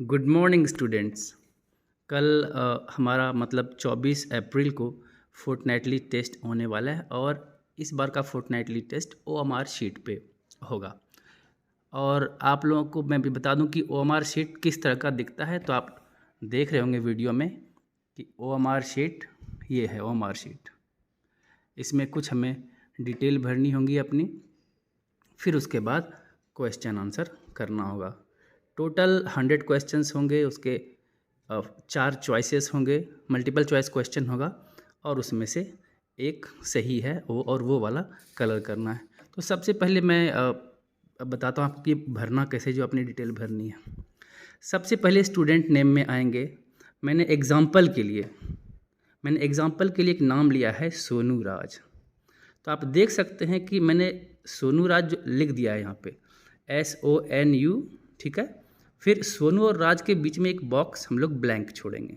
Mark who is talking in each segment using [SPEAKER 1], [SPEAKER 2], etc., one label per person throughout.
[SPEAKER 1] Good morning students. कल हमारा मतलब 24 अप्रैल को फोर्टनाइटली टेस्ट होने वाला है और इस बार का फोर्टनाइटली टेस्ट ओएमआर शीट पे होगा। और आप लोगों को मैं भी बता दूं कि ओएमआर शीट किस तरह का दिखता है। तो आप देख रहे होंगे वीडियो में कि ओएमआर शीट ये है। ओएमआर शीट इसमें कुछ हमें डिटेल भरनी होगी अपनी, फिर उसके बाद क्वेश्चन आंसर करना होगा। टोटल 100 क्वेश्चंस होंगे, उसके 4 चॉइसेस होंगे, मल्टीपल चॉइस क्वेश्चन होगा और उसमें से एक सही है वो वाला कलर करना है। तो सबसे पहले मैं बताता हूँ आपको कि भरना कैसे, जो अपनी डिटेल भरनी है। सबसे पहले स्टूडेंट नेम में आएंगे। मैंने एग्ज़ाम्पल के लिए एक नाम लिया है सोनू राज। तो आप देख सकते हैं कि मैंने सोनू राज लिख दिया है यहाँ पे, SONU, ठीक है। फिर सोनू और राज के बीच में एक बॉक्स हम लोग ब्लैंक छोड़ेंगे,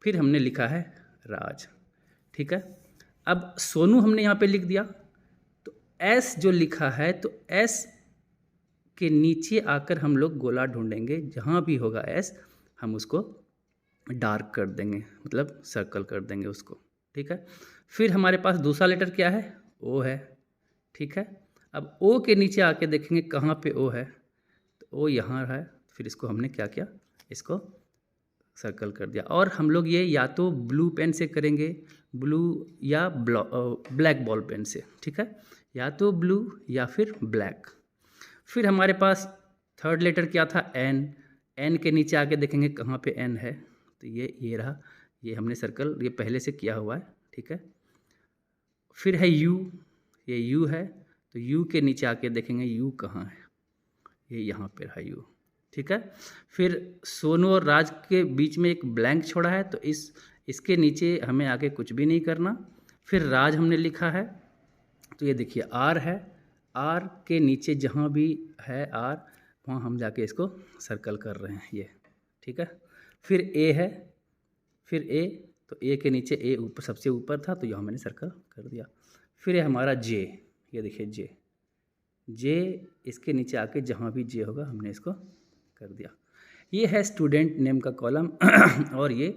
[SPEAKER 1] फिर हमने लिखा है राज, ठीक है। अब सोनू हमने यहाँ पे लिख दिया, तो S जो लिखा है, तो S के नीचे आकर हम लोग गोला ढूंढेंगे, जहाँ भी होगा S हम उसको डार्क कर देंगे, मतलब सर्कल कर देंगे उसको, ठीक है। फिर हमारे पास दूसरा लेटर क्या है, O है, ठीक है। अब O के नीचे आके देखेंगे कहाँ पे O है, तो O यहाँ है। फिर इसको हमने क्या किया, इसको सर्कल कर दिया। और हम लोग ये या तो ब्लू पेन से करेंगे, ब्लू या ब्लैक बॉल पेन से, ठीक है, या तो ब्लू या फिर ब्लैक। फिर हमारे पास थर्ड लेटर क्या था, N के नीचे आके देखेंगे कहाँ पे N है, तो ये रहा, ये हमने सर्कल ये पहले से किया हुआ है, ठीक है। फिर है U, ये U है, तो U के नीचे आके देखेंगे U कहाँ है, ये यहाँ पे है U, ठीक है। फिर सोनू और राज के बीच में एक ब्लैंक छोड़ा है, तो इसके नीचे हमें आगे कुछ भी नहीं करना। फिर राज हमने लिखा है, तो ये देखिए R है, R के नीचे जहाँ भी है R, वहाँ हम जाके इसको सर्कल कर रहे हैं, ये, ठीक है। फिर A है, फिर A, तो A के नीचे A ऊपर सबसे ऊपर था, तो यहाँ मैंने सर्कल कर दिया। फिर है हमारा J, ये देखिए J इसके नीचे आके जहाँ भी J होगा हमने इसको कर दिया। ये है स्टूडेंट नेम का कॉलम और ये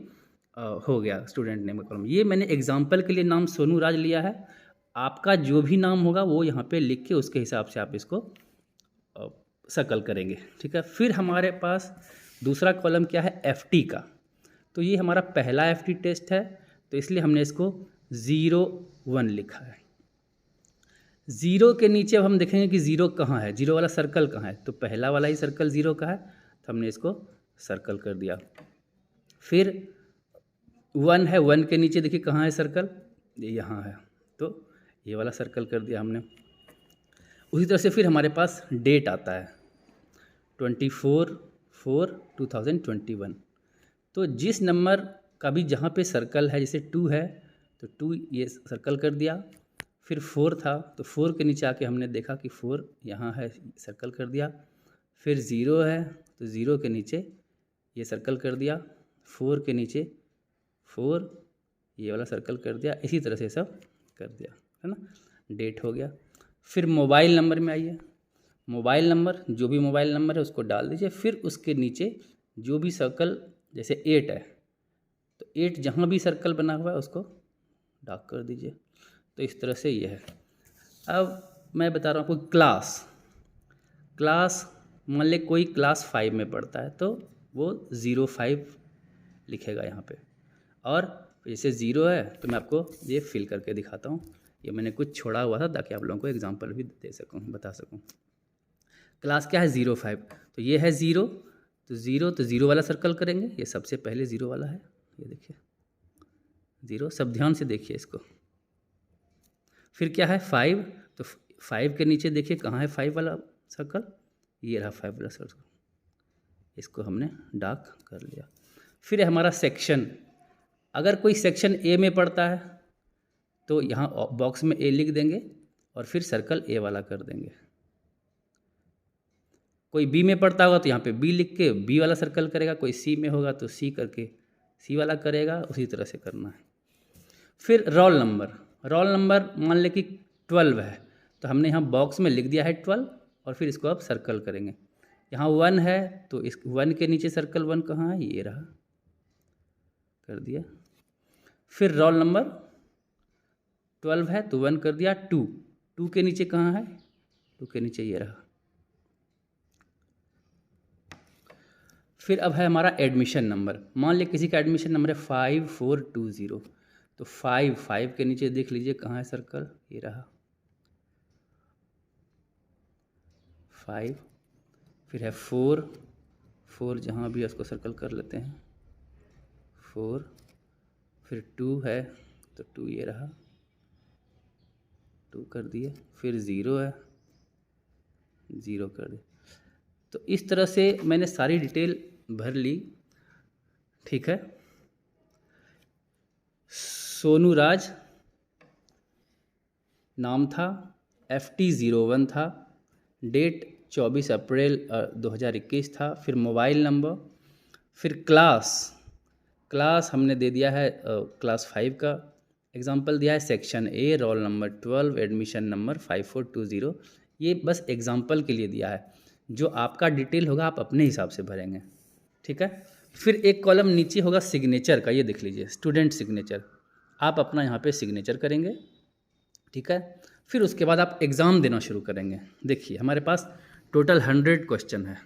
[SPEAKER 1] हो गया स्टूडेंट नेम का कॉलम। ये मैंने एग्जाम्पल के लिए नाम सोनू राज लिया है। आपका जो भी नाम होगा वो यहाँ पे लिख के उसके हिसाब से आप इसको सर्कल करेंगे, ठीक है। फिर हमारे पास दूसरा कॉलम क्या है, FT का। तो ये हमारा पहला FT टेस्ट है, तो इसलिए हमने इसको 01 लिखा है। 0 के नीचे अब हम देखेंगे कि 0 कहाँ है, 0 वाला सर्कल कहाँ है, तो पहला वाला ही सर्कल 0 का है, तो हमने इसको सर्कल कर दिया। फिर 1 है, 1 के नीचे देखिए कहाँ है सर्कल, ये यहाँ है, तो ये वाला सर्कल कर दिया हमने। उसी तरह से फिर हमारे पास डेट आता है 24/4/2021। तो जिस नंबर का भी जहाँ पे सर्कल है, जैसे 2 है तो 2 ये सर्कल कर दिया। फिर 4 था, तो 4 के नीचे आके हमने देखा कि 4 यहाँ है, सर्कल कर दिया। फिर 0 है, तो 0 के नीचे ये सर्कल कर दिया। 4 के नीचे 4 ये वाला सर्कल कर दिया। इसी तरह से सब कर दिया, है ना। डेट हो गया। फिर मोबाइल नंबर में आइए। मोबाइल नंबर, जो भी मोबाइल नंबर है उसको डाल दीजिए। फिर उसके नीचे जो भी सर्कल, जैसे 8 है, तो 8 जहाँ भी सर्कल बना हुआ है उसको डार्क कर दीजिए। तो इस तरह से ये है। अब मैं बता रहा हूँ आपको क्लास मान ले कोई क्लास 5 में पढ़ता है, तो वो 05 लिखेगा यहाँ पे। और जैसे 0 है, तो मैं आपको ये फिल करके दिखाता हूँ। ये मैंने कुछ छोड़ा हुआ था ताकि आप लोगों को एग्जांपल भी दे सकूँ, बता सकूँ। क्लास क्या है, 05, तो ये है 0, तो 0 वाला सर्कल करेंगे। ये सबसे पहले 0 वाला है, ये देखिए 0, सब ध्यान से देखिए इसको। फिर क्या है 5, तो 5 के नीचे देखिए कहाँ है 5 वाला सर्कल, ये रहा 5 वाला सर्कल, इसको हमने डार्क कर लिया। फिर है हमारा सेक्शन। अगर कोई सेक्शन A में पढ़ता है तो यहाँ बॉक्स में A लिख देंगे और फिर सर्कल A वाला कर देंगे। कोई B में पढ़ता होगा तो यहाँ पे B लिख के B वाला सर्कल करेगा। कोई C में होगा तो C करके C वाला करेगा। उसी तरह से करना है। फिर रोल नंबर मान ले कि 12 है, तो हमने यहाँ बॉक्स में लिख दिया है 12 और फिर इसको अब सर्कल करेंगे। यहाँ 1 है तो इस 1 के नीचे सर्कल 1 कहाँ है, ये रहा, कर दिया। फिर रोल नंबर 12 है तो 1 कर दिया। 2 के नीचे कहाँ है, 2 के नीचे ये रहा। फिर अब है हमारा एडमिशन नंबर। मान लिया किसी का एडमिशन नंबर है 5420, तो 5 के नीचे देख लीजिए कहाँ है सर्कल, ये रहा 5। फिर है 4 जहाँ भी है उसको सर्कल कर लेते हैं 4। फिर 2 है तो 2 ये रहा, 2 कर दिए। फिर 0 है, 0 कर दिए। तो इस तरह से मैंने सारी डिटेल भर ली, ठीक है। सोनू राज नाम था, FT01 था, डेट 24 अप्रैल 2021 था। फिर मोबाइल नंबर, फिर क्लास हमने दे दिया है क्लास 5 का एग्जाम्पल दिया है, section A, roll number 12, admission number 5420। ये बस एग्जाम्पल के लिए दिया है, जो आपका डिटेल होगा आप अपने हिसाब से भरेंगे, ठीक है। फिर एक कॉलम नीचे होगा सिग्नेचर का, ये देख लीजिए स्टूडेंट सिग्नेचर, आप अपना यहाँ पे सिग्नेचर करेंगे, ठीक है। फिर उसके बाद आप एग्ज़ाम देना शुरू करेंगे। देखिए हमारे पास टोटल 100 क्वेश्चन है,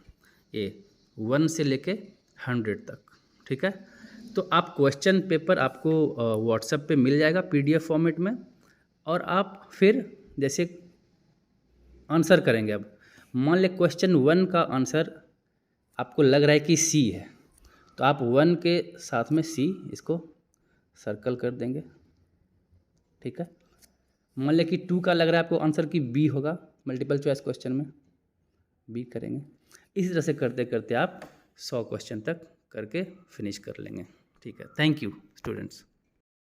[SPEAKER 1] ये 1 से लेके 100 तक, ठीक है। तो आप क्वेश्चन पेपर आपको व्हाट्सएप पे मिल जाएगा PDF फॉर्मेट में, और आप फिर जैसे आंसर करेंगे। अब मान लें क्वेश्चन 1 का आंसर आपको लग रहा है कि C है, तो आप 1 के साथ में C इसको सर्कल कर देंगे, ठीक है। मान लें कि 2 का लग रहा है आपको आंसर कि B होगा, मल्टीपल चॉइस क्वेश्चन में B करेंगे। इसी तरह से करते करते आप 100 क्वेश्चन तक करके फिनिश कर लेंगे, ठीक है। Thank you students.